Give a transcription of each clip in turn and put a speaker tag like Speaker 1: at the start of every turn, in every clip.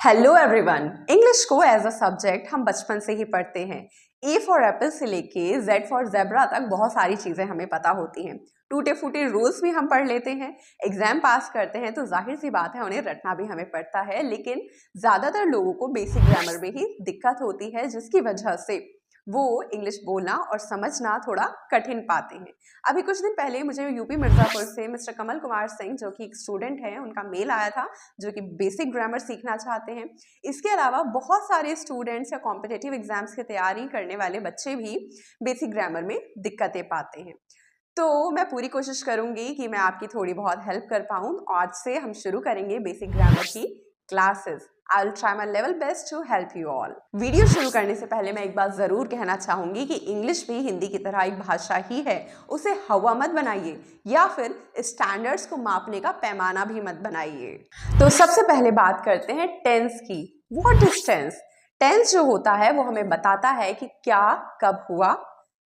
Speaker 1: Hello everyone. English को as a subject हम बचपन से ही पढ़ते हैं। ए फॉर एप्पल से लेके जेड फॉर जेब्रा तक बहुत सारी चीज़ें हमें पता होती हैं। टूटे फूटे रूल्स भी हम पढ़ लेते हैं। एग्जाम पास करते हैं तो जाहिर सी बात है उन्हें रटना भी हमें पड़ता है, लेकिन ज़्यादातर लोगों को बेसिक ग्रामर में ही दिक्कत होती है, जिसकी वजह से वो इंग्लिश बोलना और समझना थोड़ा कठिन पाते हैं। अभी कुछ दिन पहले मुझे यूपी मिर्ज़ापुर से मिस्टर कमल कुमार सिंह, जो कि एक स्टूडेंट हैं, उनका मेल आया था जो कि बेसिक ग्रामर सीखना चाहते हैं। इसके अलावा बहुत सारे स्टूडेंट्स या कॉम्पिटिटिव एग्जाम्स की तैयारी करने वाले बच्चे भी बेसिक ग्रामर में दिक्कतें पाते हैं। तो मैं पूरी कोशिश करूंगी कि मैं आपकी थोड़ी बहुत हेल्प कर पाऊँ। आज से हम शुरू करेंगे बेसिक ग्रामर की classes. I will try my level best to help you all. Video शुरू करने से पहले मैं एक बात जरूर कहना चाहूंगी कि इंग्लिश भी हिंदी की तरह एक भाषा ही है। उसे हवा मत बनाइए या फिर स्टैंडर्ड्स को मापने का पैमाना भी मत बनाइए। तो सबसे पहले बात करते हैं टेंस की। What is tense? टेंस जो होता है वो हमें बताता है कि क्या कब हुआ,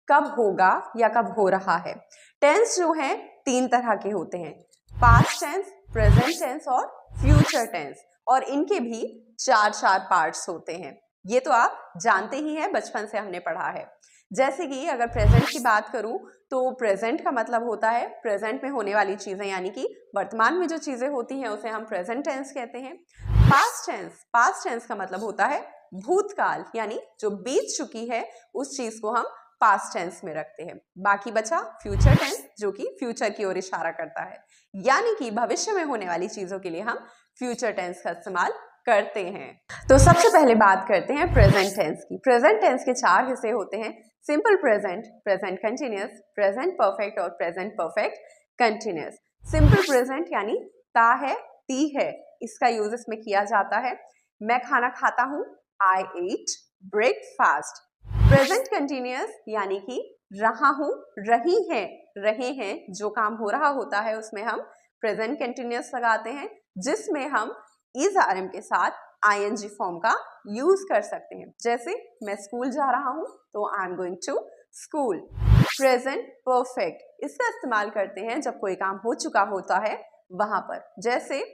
Speaker 1: कब होगा या कब हो रहा है। टेंस जो है तीन तरह के होते हैं: पास्ट टेंस, प्रेजेंट टेंस और फ्यूचर टेंस। और इनके भी चार चार पार्ट्स होते हैं। ये तो आप जानते ही हैं, बचपन से हमने पढ़ा है। जैसे कि अगर प्रेजेंट की बात करूं तो प्रेजेंट का मतलब होता है प्रेजेंट में होने वाली चीजें, यानी कि वर्तमान में जो चीजें होती हैं उसे हम प्रेजेंट टेंस कहते हैं। पास्ट टेंस का मतलब होता है भूतकाल, यानी जो बीत चुकी है उस चीज को हम पास्ट टेंस में रखते हैं। बाकी बचा फ्यूचर टेंस, जो कि फ्यूचर की ओर इशारा करता है, यानी कि भविष्य में होने वाली चीजों के लिए हम फ्यूचर टेंस का इस्तेमाल करते हैं। तो सबसे पहले बात करते हैं प्रेजेंट टेंस की। प्रेजेंट टेंस के चार हिस्से होते हैं: simple present, present continuous, present perfect और present perfect continuous. Simple present यानी ता है, ती है, इसका यूज इसमें किया जाता है। मैं खाना खाता हूं, आई एट ब्रेकफास्ट। प्रेजेंट कंटिन्यूअस यानी कि रहा हूं, रही है, रहे हैं, जो काम हो रहा होता है उसमें हम प्रेजेंट कंटिन्यूअस लगाते हैं, जिसमें हम इज आरएम के साथ आईएनजी फॉर्म का यूज कर सकते हैं। जैसे मैं स्कूल जा रहा हूं तो I am going to school. Present perfect इसका इस्तेमाल करते हैं जब कोई काम हो चुका होता है वहां पर। जैसे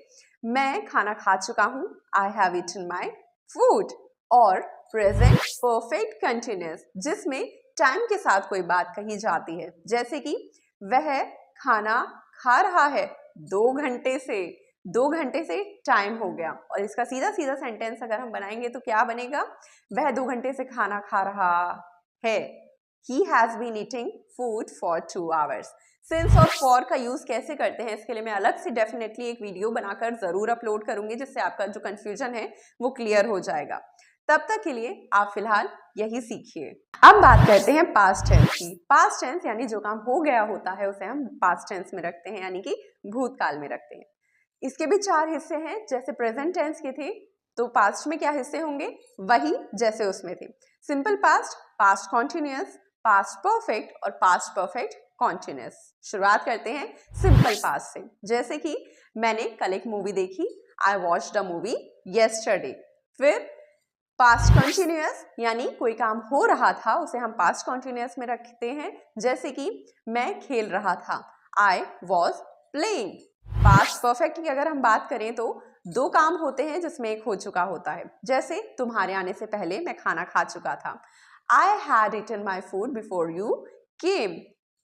Speaker 1: मैं खाना खा चुका हूं, I have eaten my food. और प्रेजेंट परफेक्ट कंटिन्यूअस जिसमें टाइम के साथ कोई बात कही जाती है, जैसे कि वह खाना खा रहा है 2 घंटे से। 2 घंटे से टाइम हो गया, और इसका सीधा सीधा सेंटेंस अगर हम बनाएंगे तो क्या बनेगा? वह 2 घंटे से खाना खा रहा है। He has been eating food for 2 hours। Since और फॉर का यूज कैसे करते हैं इसके लिए मैं अलग से डेफिनेटली एक वीडियो बनाकर जरूर अपलोड करूंगी, जिससे आपका जो कंफ्यूजन है वो क्लियर हो जाएगा। तब तक के लिए आप फिलहाल यही सीखिए। अब बात करते हैं पास्ट टेंस की। पास्ट टेंस यानी जो काम हो गया होता है उसे हम पास्ट टेंस में रखते हैं, यानी कि भूतकाल में रखते हैं। इसके भी चार हिस्से हैं। जैसे प्रेजेंट टेंस के थे तो पास्ट में क्या हिस्से होंगे, वही जैसे उसमें थे: simple past, past continuous, past perfect और पास्ट परफेक्ट कॉन्टिन्यूअस। शुरुआत करते हैं सिंपल पास्ट से। जैसे कि मैंने कल एक मूवी देखी, I watched a movie yesterday. फिर पास्ट कॉन्टिन्यूअस यानी कोई काम हो रहा था उसे हम पास्ट कॉन्टिन्यूअस में रखते हैं। जैसे कि मैं खेल रहा था, I was playing. Past perfect की अगर हम बात करें तो दो काम होते हैं जिसमें एक हो चुका होता है। जैसे तुम्हारे आने से पहले मैं खाना खा चुका था, I had eaten my food before you came.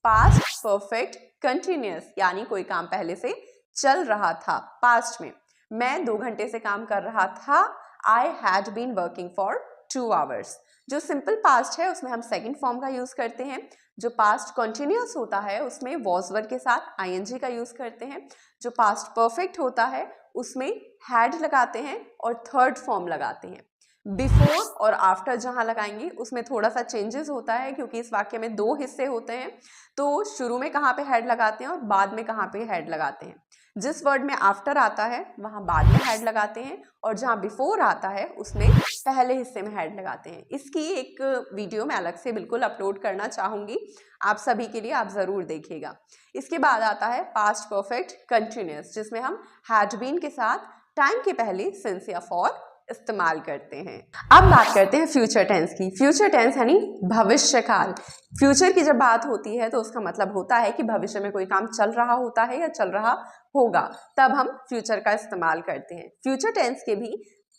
Speaker 1: Past perfect continuous यानी कोई काम पहले से चल रहा था पास्ट में। मैं 2 घंटे से काम कर रहा था, I had been working for 2 hours। जो सिंपल पास्ट है उसमें हम सेकंड फॉर्म का यूज करते हैं। जो पास्ट कॉन्टिन्यूअस होता है उसमें वॉज वर्ब के साथ आईएनजी का यूज करते हैं। जो पास्ट परफेक्ट होता है उसमें हैड लगाते हैं और थर्ड फॉर्म लगाते हैं। बिफोर और आफ्टर जहां लगाएंगे उसमें थोड़ा सा चेंजेस होता है, क्योंकि इस वाक्य में 2 हिस्से होते हैं। तो शुरू में कहाँ पे हैड लगाते हैं और बाद में कहाँ पे हैड लगाते हैं। जिस वर्ड में आफ्टर आता है वहां बाद में हैड लगाते हैं, और जहां बिफोर आता है उसमें पहले हिस्से में हैड लगाते हैं। इसकी एक वीडियो मैं अलग से बिल्कुल अपलोड करना चाहूंगी आप सभी के लिए, आप जरूर देखिएगा। इसके बाद आता है पास्ट परफेक्ट कंटिन्यूअस, जिसमें हम हैड बीन के साथ टाइम के पहले सिंस या फॉर इस्तेमाल करते हैं। अब बात करते हैं फ्यूचर टेंस की। फ्यूचर टेंस यानी भविष्य काल। फ्यूचर की जब बात होती है तो उसका मतलब होता है कि भविष्य में कोई काम चल रहा होता है या चल रहा होगा, तब हम फ्यूचर का इस्तेमाल करते हैं। फ्यूचर टेंस के भी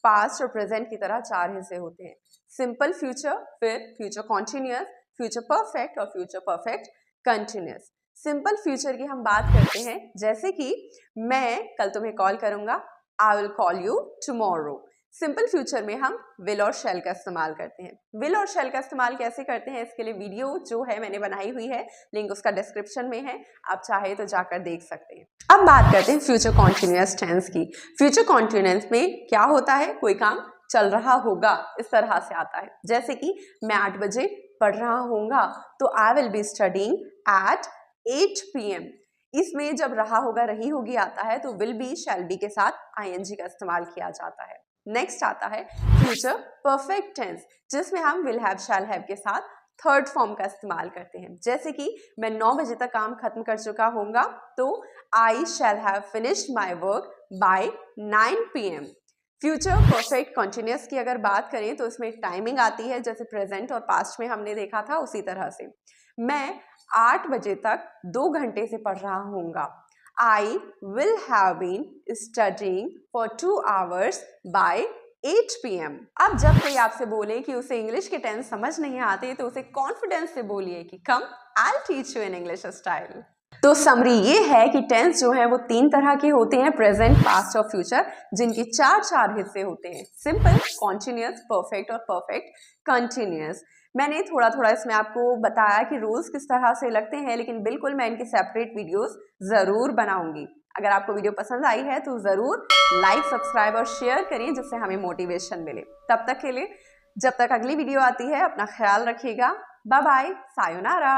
Speaker 1: पास्ट और प्रेजेंट की तरह 4 हिस्से होते हैं। सिंपल फ्यूचर, फिर फ्यूचर कॉन्टिन्यूअस, फ्यूचर परफेक्ट और future perfect continuous. Simple future की हम बात करते हैं, जैसे कि मैं कल तुम्हें कॉल करूंगा, I will call you tomorrow. Simple future में हम विल और शैल का इस्तेमाल करते हैं। विल और शैल का इस्तेमाल कैसे करते हैं, इसके लिए वीडियो जो है मैंने बनाई हुई है, लिंक उसका डिस्क्रिप्शन में है, आप चाहे तो जाकर देख सकते हैं। अब बात करते हैं फ्यूचर कॉन्टिन्यूअस टेंस की। फ्यूचर कॉन्टिन्यूअस में क्या होता है, कोई काम चल रहा होगा, इस तरह से आता है। जैसे कि मैं 8 बजे पढ़ रहा होऊंगा, तो I will be studying at 8 PM। इसमें जब रहा होगा, रही होगी आता है, तो विल बी शैल बी के साथ ING का इस्तेमाल किया जाता है। नेक्स्ट आता है फ्यूचर परफेक्ट टेंस, जिसमें हम विल हैव शैल हैव के साथ थर्ड फॉर्म का इस्तेमाल करते हैं। जैसे कि मैं 9 बजे तक काम खत्म कर चुका होऊंगा, तो I shall have finished my work by 9 PM। Future perfect continuous की अगर बात करें तो इसमें टाइमिंग आती है, जैसे प्रेजेंट और पास्ट में हमने देखा था, उसी तरह से मैं 8 बजे तक 2 घंटे से पढ़ रहा होऊंगा। I will have been studying for 2 hours by 8 PM। अब जब कोई आपसे बोले कि उसे इंग्लिश के टेंस समझ नहीं आते, तो उसे कॉन्फिडेंस से बोलिए कि कम I'll teach you in English style। तो समरी ये है कि टेंस जो है वो 3 तरह के होते हैं, प्रेजेंट, पास्ट और फ्यूचर, जिनके 4 हिस्से होते हैं। सिंपल, कॉन्टिन्यूअस, परफेक्ट और परफेक्ट कंटिन्यूअस। मैंने थोड़ा थोड़ा इसमें आपको बताया कि रूल्स किस तरह से लगते हैं, लेकिन बिल्कुल मैं इनके सेपरेट वीडियोस ज़रूर बनाऊंगी। अगर आपको वीडियो पसंद आई है तो ज़रूर लाइक, सब्सक्राइब और शेयर करिए, जिससे हमें मोटिवेशन मिले। तब तक के लिए, जब तक अगली वीडियो आती है, अपना ख्याल रखिएगा। Bye bye, sayonara.